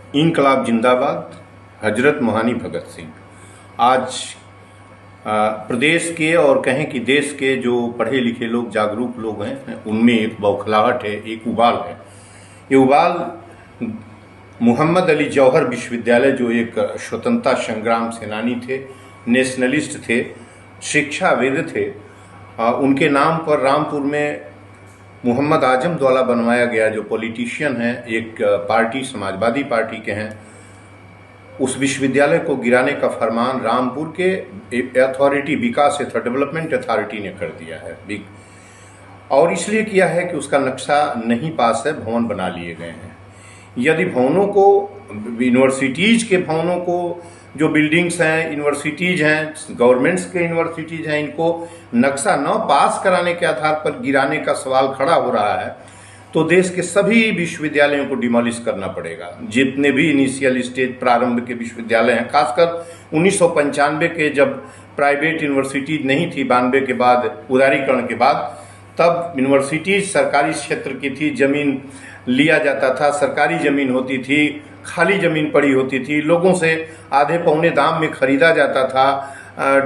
इनकलाब जिंदाबाद। हजरत मोहानी भगत सिंह। आज प्रदेश के और कहें कि देश के जो पढ़े लिखे लोग, जागरूक लोग हैं, उनमें एक बौखलाहट है, एक उबाल है। ये उबाल मोहम्मद अली जौहर विश्वविद्यालय, जो एक स्वतंत्रता संग्राम सेनानी थे, नेशनलिस्ट थे, शिक्षाविद थे, उनके नाम पर रामपुर में मोहम्मद आजम द्वारा बनवाया गया, जो पॉलिटिशियन हैं, एक पार्टी समाजवादी पार्टी के हैं, उस विश्वविद्यालय को गिराने का फरमान रामपुर के अथॉरिटी, विकास डेवलपमेंट अथॉरिटी ने कर दिया है। और इसलिए किया है कि उसका नक्शा नहीं पास है, भवन बना लिए गए हैं। यदि भवनों को, यूनिवर्सिटीज के भवनों को, जो बिल्डिंग्स हैं, यूनिवर्सिटीज हैं, गवर्नमेंट्स के यूनिवर्सिटीज हैं, इनको नक्शा न पास कराने के आधार पर गिराने का सवाल खड़ा हो रहा है, तो देश के सभी विश्वविद्यालयों को डिमोलिश करना पड़ेगा। जितने भी इनिशियल स्टेज प्रारंभ के विश्वविद्यालय हैं, खासकर 1995 के, जब प्राइवेट यूनिवर्सिटीज नहीं थी, 92 के बाद, उदारीकरण के बाद, तब यूनिवर्सिटीज सरकारी क्षेत्र की थी, जमीन लिया जाता था, सरकारी जमीन होती थी, खाली जमीन पड़ी होती थी, लोगों से आधे पौने दाम में खरीदा जाता था,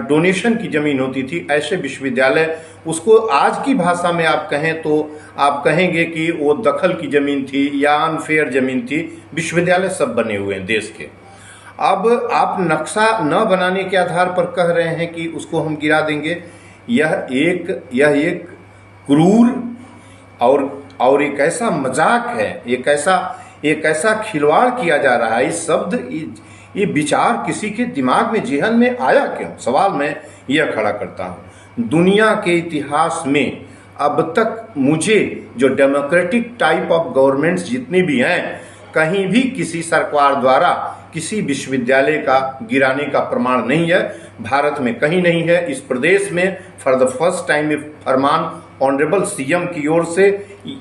डोनेशन की जमीन होती थी। ऐसे विश्वविद्यालय, उसको आज की भाषा में आप कहें तो आप कहेंगे कि वो दखल की जमीन थी या अनफेयर जमीन थी। विश्वविद्यालय सब बने हुए हैं देश के। अब आप नक्शा न बनाने के आधार पर कह रहे हैं कि उसको हम गिरा देंगे। यह एक क्रूर और एक ऐसा मजाक है, एक ऐसा खिलवाड़ किया जा रहा है। इस शब्द, ये विचार किसी के दिमाग में, जेहन में आया क्यों? सवाल मैं यह खड़ा करता हूँ। दुनिया के इतिहास में अब तक मुझे जो डेमोक्रेटिक टाइप ऑफ गवर्नमेंट्स जितनी भी हैं, कहीं भी किसी सरकार द्वारा किसी विश्वविद्यालय का गिराने का प्रमाण नहीं है। भारत में कहीं नहीं है। इस प्रदेश में फॉर द फर्स्ट टाइम ये फरमान ऑनरेबल सीएम की ओर से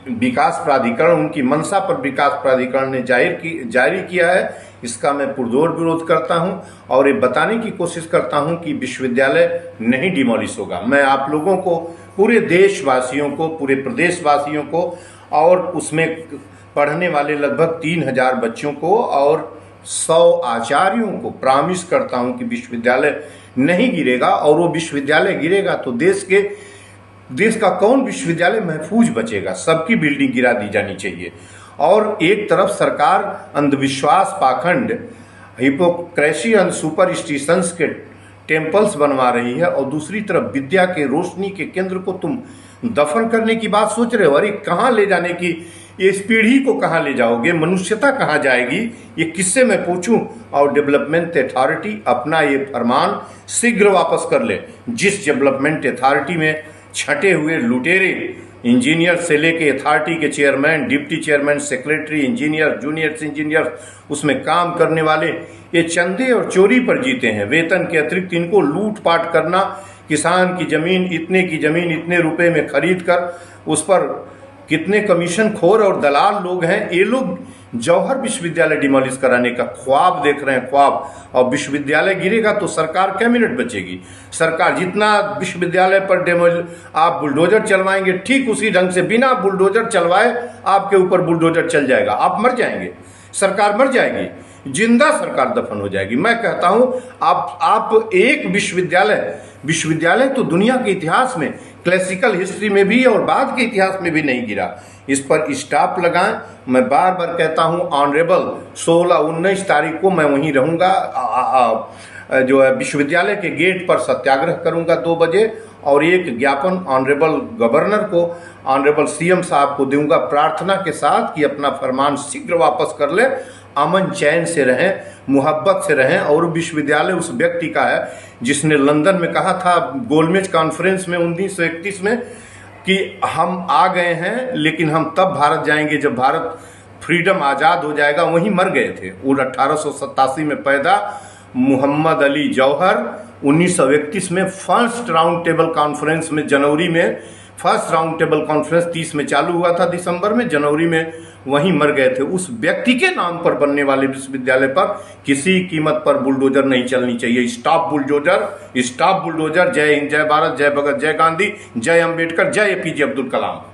विकास प्राधिकरण, उनकी मंशा पर विकास प्राधिकरण ने जारी किया है। इसका मैं पुरजोर विरोध करता हूं और ये बताने की कोशिश करता हूं कि विश्वविद्यालय नहीं डिमोलिश होगा। मैं आप लोगों को, पूरे देशवासियों को, पूरे प्रदेशवासियों को और उसमें पढ़ने वाले लगभग 3000 बच्चों को और 100 आचार्यों को प्रॉमिस करता हूं कि विश्वविद्यालय नहीं गिरेगा। और वो विश्वविद्यालय गिरेगा तो देश का कौन विश्वविद्यालय महफूज बचेगा? सबकी बिल्डिंग गिरा दी जानी चाहिए। और एक तरफ सरकार अंधविश्वास, पाखंड, हिपोक्रेसी एंड सुपरस्टिशंस के टेम्पल्स बनवा रही है, और दूसरी तरफ विद्या के, रोशनी के केंद्र को तुम दफन करने की बात सोच रहे हो। अरे कहाँ ले जाने की, इस पीढ़ी को कहाँ ले जाओगे? मनुष्यता कहाँ जाएगी? ये किससे मैं पूछूं? और डेवलपमेंट अथॉरिटी अपना ये फरमान शीघ्र वापस कर ले। जिस डेवलपमेंट अथॉरिटी में छटे हुए लुटेरे इंजीनियर से लेके अथॉरिटी के chairman, deputy chairman, secretary, engineer, junior engineer, उसमें काम करने वाले, ये चंदे और चोरी पर जीते हैं। वेतन के अतिरिक्त इनको लूटपाट करना, किसान की जमीन, इतने की जमीन इतने रुपए में खरीद कर उस पर कितने कमीशन खोर और दलाल लोग हैं। ये लोग जौहर विश्वविद्यालय डिमोलिश कराने का ख्वाब देख रहे हैं, ख्वाब। और विश्वविद्यालय गिरेगा तो सरकार कैबिनेट बचेगी। सरकार जितना विश्वविद्यालय पर आप बुलडोजर चलवाएंगे, ठीक उसी ढंग से बिना बुलडोजर चलवाए आपके ऊपर बुलडोजर चल जाएगा। आप मर जाएंगे, सरकार मर जाएगी, जिंदा सरकार दफन हो जाएगी। मैं कहता हूं आप एक विश्वविद्यालय तो दुनिया के इतिहास में, क्लासिकल हिस्ट्री में भी और बाद के इतिहास में भी नहीं गिरा। इस पर स्टॉप लगाएं। मैं बार बार कहता हूं, ऑनरेबल 16-19 तारीख को मैं वहीं रहूंगा, जो है विश्वविद्यालय के गेट पर सत्याग्रह करूंगा 2 बजे, और एक ज्ञापन ऑनरेबल गवर्नर को, ऑनरेबल सीएम साहब को दूंगा, प्रार्थना के साथ कि अपना फरमान शीघ्र वापस कर ले, अमन चैन से रहें, मुहब्बत से रहें। और विश्वविद्यालय उस व्यक्ति का है जिसने लंदन में कहा था गोलमेज कॉन्फ्रेंस में 1931 में कि हम आ गए हैं, लेकिन हम तब भारत जाएंगे जब भारत फ्रीडम, आज़ाद हो जाएगा। वहीं मर गए थे। वो 1887 में पैदा मोहम्मद अली जौहर 1931 में फर्स्ट राउंड टेबल कॉन्फ्रेंस में, जनवरी में फर्स्ट राउंड टेबल कॉन्फ्रेंस 30 में चालू हुआ था, दिसंबर में, जनवरी में वहीं मर गए थे। उस व्यक्ति के नाम पर बनने वाले विश्वविद्यालय पर किसी कीमत पर बुलडोजर नहीं चलनी चाहिए। Stop bulldozer, stop bulldozer. जय हिंद, जय भारत, जय भगत, जय गांधी, जय अंबेडकर, जय एपीजे अब्दुल कलाम।